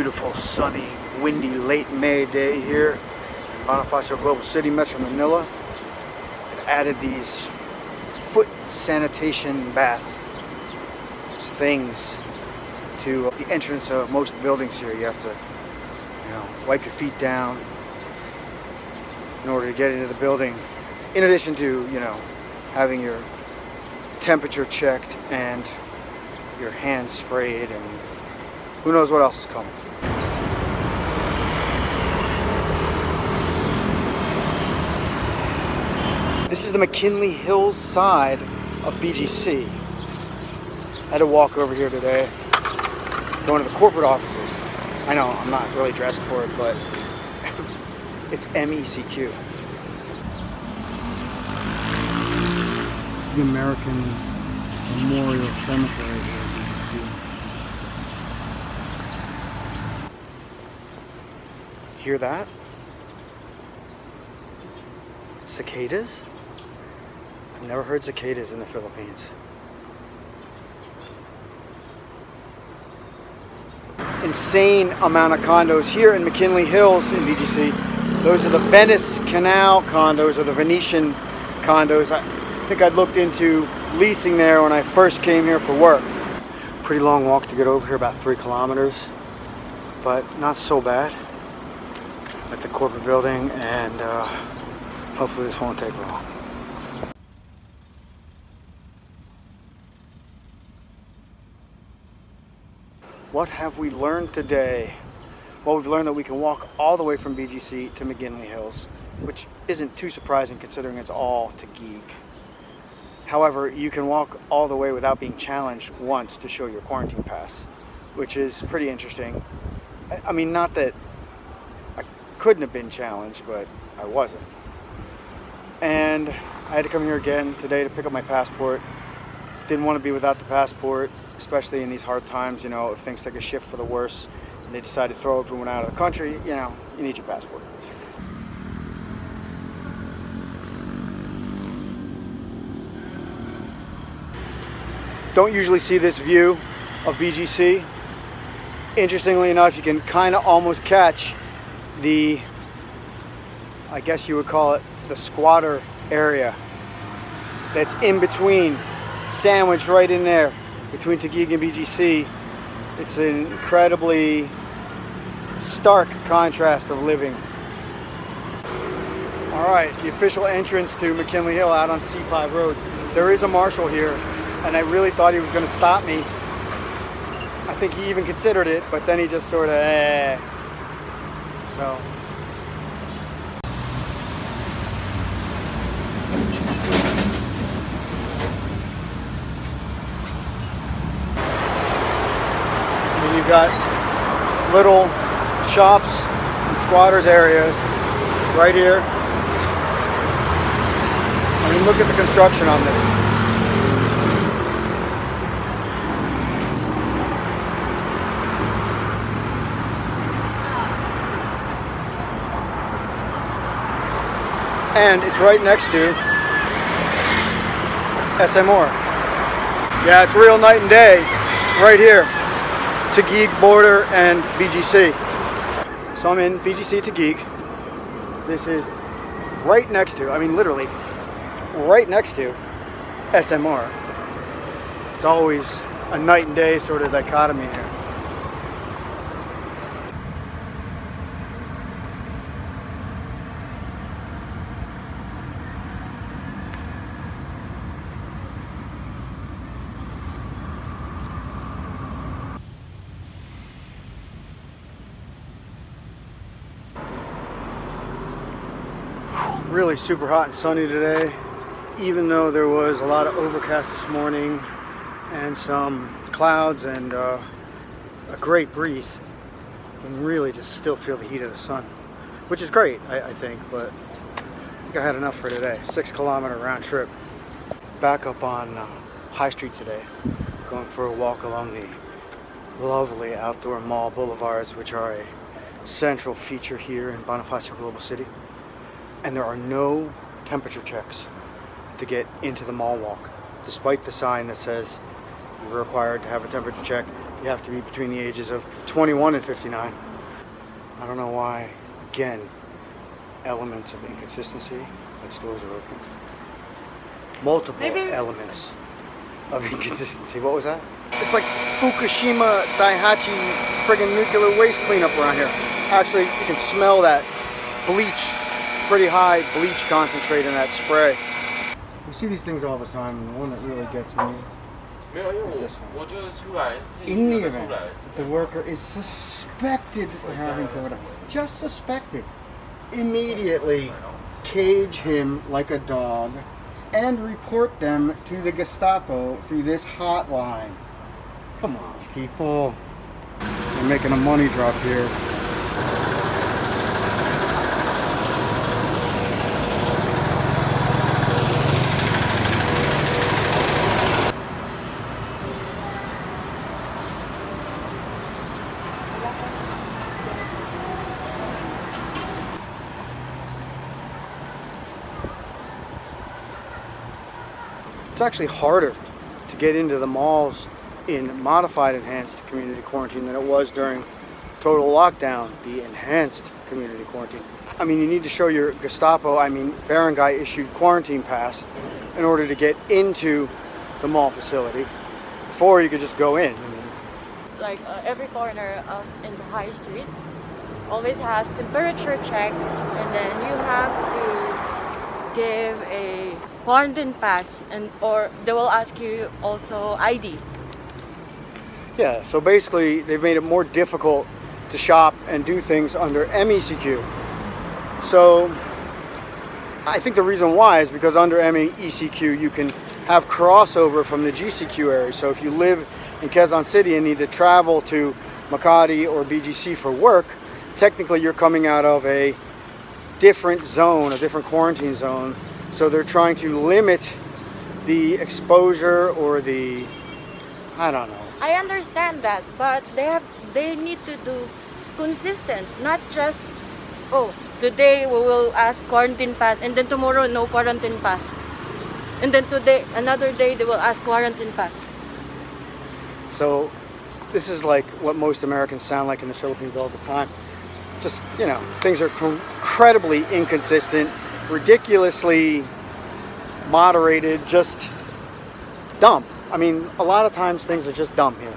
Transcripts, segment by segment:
beautiful, sunny, windy, late May day here in Bonifacio Global City, Metro Manila. It added these foot sanitation bath things to the entrance of most buildings here. You have to, wipe your feet down in order to get into the building. In addition to, having your temperature checked and your hands sprayed, and who knows what else is coming. This is the Mckinley Hills side of BGC. I had to walk over here today, going to the corporate offices. I know I'm not really dressed for it, but it's MECQ. This is the American Memorial Cemetery here, you can see. Hear that? Cicadas? I've never heard cicadas in the Philippines. Insane amount of condos here in Mckinley Hills in BGC. Those are the Venice Canal condos, or the Venetian condos. I think I'd looked into leasing there when I first came here for work. Pretty long walk to get over here, about 3 kilometers, but not so bad. At the corporate building, and hopefully this won't take long. What have we learned today? Well, we've learned that we can walk all the way from BGC to Mckinley Hills, which isn't too surprising considering it's all Taguig. However, you can walk all the way without being challenged once to show your quarantine pass, which is pretty interesting. I mean, not that I couldn't have been challenged, but I wasn't. And I had to come here again today to pick up my passport. Didn't want to be without the passport, especially in these hard times, if things take a shift for the worse and they decide to throw everyone out of the country, you need your passport. Don't usually see this view of BGC. Interestingly enough, you can kind of almost catch the, I guess you would call it, the squatter area that's in between, sandwiched right in there between Taguig and BGC. It's an incredibly stark contrast of living. Alright, the official entrance to McKinley Hill out on C5 Road. There is a marshal here, and I really thought he was going to stop me. I think he even considered it, but then he just sort of So you've got little shops and squatters areas right here. I mean, look at the construction on this. And it's right next to SMR. Yeah, it's real night and day right here. Taguig border and BGC. So I'm in BGC Taguig. This is right next to, I mean literally right next to SMR. It's always a night and day sort of dichotomy here. Really super hot and sunny today, even though there was a lot of overcast this morning and some clouds and a great breeze. You can really just still feel the heat of the sun, which is great, I think, but I think I had enough for today. 6-kilometer round trip. Back up on High Street today, going for a walk along the lovely outdoor mall boulevards, which are a central feature here in Bonifacio Global City. And there are no temperature checks to get into the mall walk, despite the sign that says you're required to have a temperature check. you have to be between the ages of 21 and 59. I don't know why. Again, elements of inconsistency. Its doors are open. Multiple elements of inconsistency. What was that? It's like Fukushima Daiichi friggin' nuclear waste cleanup around here. Actually, you can smell that bleach. Pretty high bleach concentrate in that spray. You see these things all the time, and the one that really gets me is this one. In the event that the worker is suspected of having COVID, just suspected, immediately cage him like a dog and report them to the Gestapo through this hotline. Come on, people. We're making a money drop here. It's actually harder to get into the malls in modified enhanced community quarantine than it was during total lockdown, the enhanced community quarantine. I mean, you need to show your Gestapo, barangay issued quarantine pass in order to get into the mall facility. Before you could just go in. Like every corner in the high street always has temperature check, and then you have to give a quarantine pass, or they will ask you also ID. Yeah, so basically they've made it more difficult to shop and do things under MECQ. So I think the reason why is because under MECQ you can have crossover from the GCQ area. So if you live in Quezon City and need to travel to Makati or BGC for work, technically you're coming out of a different zone, a different quarantine zone. So they're trying to limit the exposure or the, I don't know. I understand that, but they need to do consistent, not just, oh, today we will ask quarantine pass and then tomorrow no quarantine pass. And then today, another day they will ask quarantine pass. So this is like what most Americans sound like in the Philippines all the time. Just, you know, things are incredibly inconsistent, ridiculously moderated, just dumb. I mean, a lot of times things are just dumb here.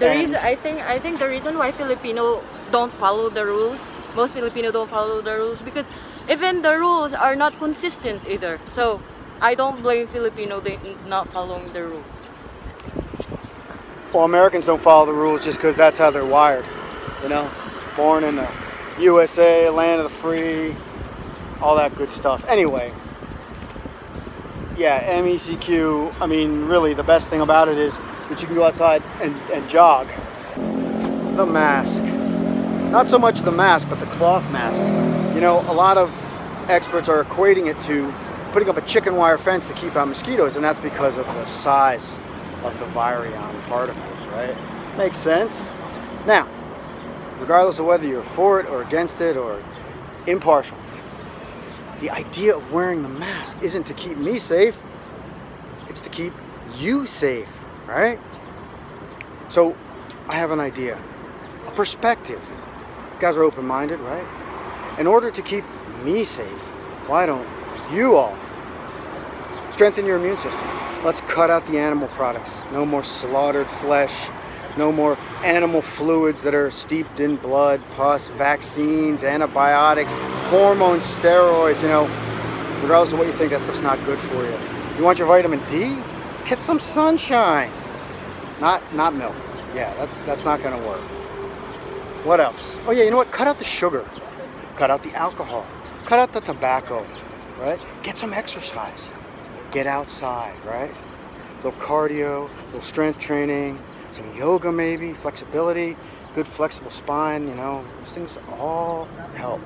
I think the reason why Filipino don't follow the rules, most Filipino don't follow the rules, because even the rules are not consistent either. So I don't blame Filipino they not following the rules. Well, Americans don't follow the rules just because that's how they're wired. You know, born in the USA, land of the free, all that good stuff. Anyway, yeah, MECQ, I mean, really the best thing about it is that you can go outside and jog. The mask. Not so much the mask, but the cloth mask. You know, a lot of experts are equating it to putting up a chicken wire fence to keep out mosquitoes, and that's because of the size of the virion particles, right? Makes sense. Now, regardless of whether you're for it or against it or impartial, the idea of wearing the mask isn't to keep me safe, it's to keep you safe, right? So I have an idea, a perspective. You guys are open-minded, right? In order to keep me safe, why don't you all strengthen your immune system? Let's cut out the animal products. No more slaughtered flesh. No more animal fluids that are steeped in blood, pus, vaccines, antibiotics, hormones, steroids, you know. Regardless of what you think, that stuff's not good for you. You want your vitamin D? Get some sunshine. Not milk. Yeah, that's not gonna work. What else? Oh yeah, you know what? Cut out the sugar. Cut out the alcohol. Cut out the tobacco, right? Get some exercise. Get outside, right? A little cardio, a little strength training, some yoga maybe, flexibility, good flexible spine, you know, those things all help.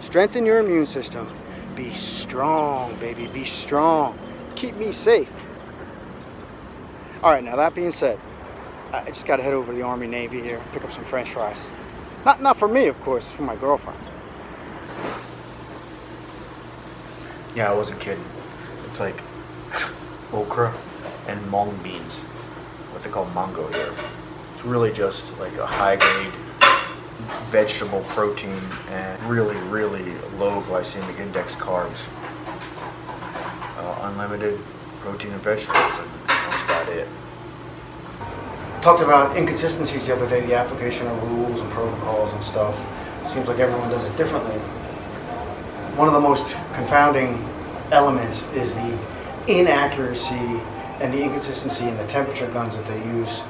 Strengthen your immune system. Be strong, baby, be strong. Keep me safe. All right, now that being said, I just gotta head over to the Army Navy here, pick up some French fries. Not for me, of course, for my girlfriend. Yeah, I wasn't kidding. It's like okra and mung beans. What they call mango here. It's It's really just like a high-grade vegetable protein and really, really low glycemic index carbs. Unlimited protein and vegetables, and that's about it. Talked about inconsistencies the other day, the application of rules and protocols and stuff. Seems like everyone does it differently. One of the most confounding elements is the inaccuracy and the inconsistency in the temperature guns that they use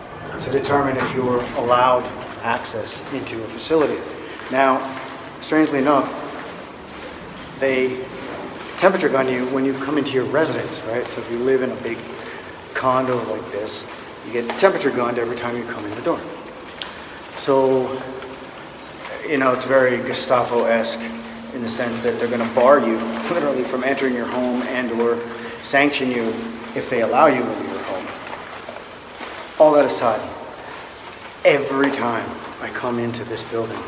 to determine if you're allowed access into a facility. Now, strangely enough, they temperature gun you when you come into your residence, right? So if you live in a big condo like this, you get temperature gunned every time you come in the door. So, you know, it's very Gestapo-esque in the sense that they're going to bar you literally from entering your home and or sanction you if they allow you into your home. All that aside, every time I come into this building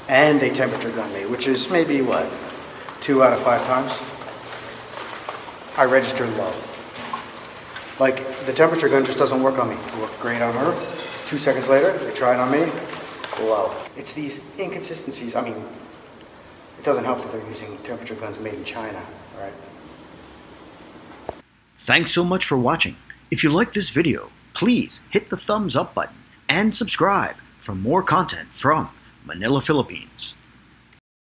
and they temperature gun me, which is maybe what, 2 out of 5 times, I register low. Like, the temperature gun just doesn't work on me. It worked great on her. 2 seconds later, they try it on me, low. It's these inconsistencies. I mean, it doesn't help that they're using temperature guns made in China, right? Thanks so much for watching. If you like this video, please hit the thumbs up button and subscribe for more content from Manila, Philippines.